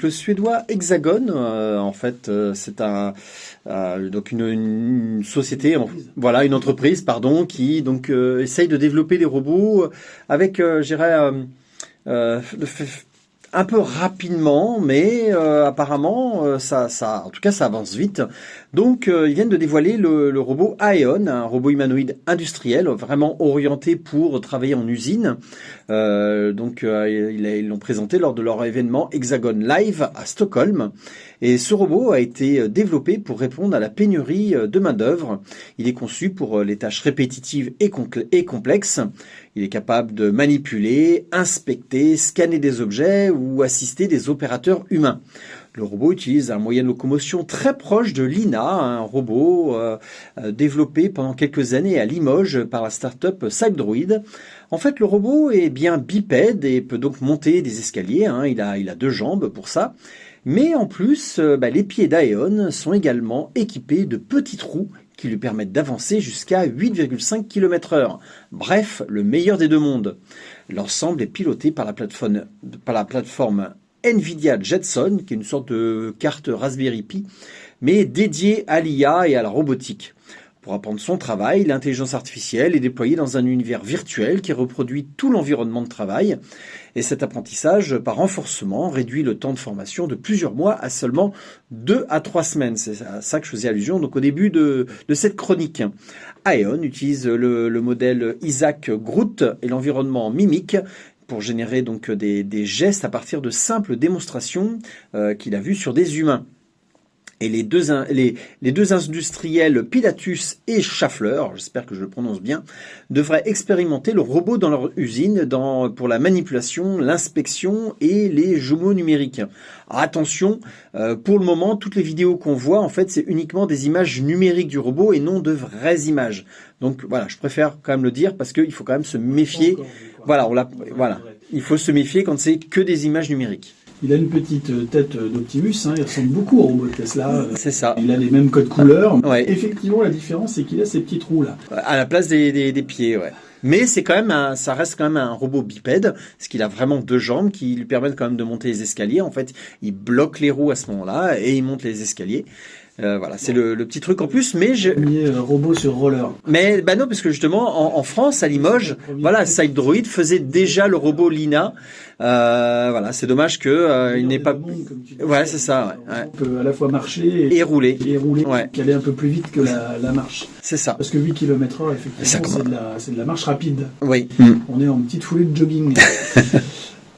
Le suédois Hexagon, en fait, c'est donc une société, voilà, une entreprise, pardon, qui donc essaye de développer des robots avec, je dirais, un peu rapidement, mais apparemment, en tout cas, ça avance vite. Donc, ils viennent de dévoiler le robot Aeon, un robot humanoïde industriel, vraiment orienté pour travailler en usine. Ils l'ont présenté lors de leur événement Hexagon Live à Stockholm. Et ce robot a été développé pour répondre à la pénurie de main-d'œuvre. Il est conçu pour les tâches répétitives et complexes. Il est capable de manipuler, inspecter, scanner des objets ou assister des opérateurs humains. Le robot utilise un moyen de locomotion très proche de l'INA, un robot développé pendant quelques années à Limoges par la start-up Cybdroid. En fait, le robot est bien bipède et peut donc monter des escaliers. Il a 2 jambes pour ça. Mais en plus, les pieds d'Aeon sont également équipés de petits trous qui lui permettent d'avancer jusqu'à 8,5 km/h. Bref, le meilleur des 2 mondes. L'ensemble est piloté par la plateforme NVIDIA Jetson, qui est une sorte de carte Raspberry Pi, mais dédiée à l'IA et à la robotique. Pour apprendre son travail, l'intelligence artificielle est déployée dans un univers virtuel qui reproduit tout l'environnement de travail. Et cet apprentissage, par renforcement, réduit le temps de formation de plusieurs mois à seulement 2 à 3 semaines. C'est à ça que je faisais allusion donc au début de cette chronique. Aeon utilise le modèle Isaac Groot et l'environnement Mimic pour générer donc des gestes à partir de simples démonstrations qu'il a vues sur des humains. Et les deux industriels Pilatus et Schaeffler, j'espère que je le prononce bien, devraient expérimenter le robot dans leur usine pour la manipulation, l'inspection et les jumeaux numériques. Alors attention, pour le moment, toutes les vidéos qu'on voit, en fait, c'est uniquement des images numériques du robot et non de vraies images. Donc voilà, je préfère quand même le dire parce qu'il faut quand même se méfier. Voilà, il faut se méfier quand c'est que des images numériques. Il a une petite tête d'Optimus, il ressemble beaucoup au robot de Tesla. C'est ça. Il a les mêmes codes couleurs. Ouais. Effectivement, la différence, c'est qu'il a ces petits trous là. À la place des pieds, ouais. Mais c'est quand même ça reste quand même un robot bipède, parce qu'il a vraiment 2 jambes qui lui permettent quand même de monter les escaliers. En fait, il bloque les roues à ce moment-là et il monte les escaliers. Voilà, c'est le petit truc en plus, mais robot sur roller. Mais non, parce que justement en France, à Limoges, voilà, Cybdroid faisait déjà le robot Lina. Voilà, c'est dommage que il n'est pas. Ouais, c'est ça. Ouais. On peut à la fois marcher et rouler, ouais. Qu'aller un peu plus vite que la marche. C'est ça. Parce que 8 km/h, effectivement, c'est de la marche rapide. Oui. On est en petite foulée de jogging.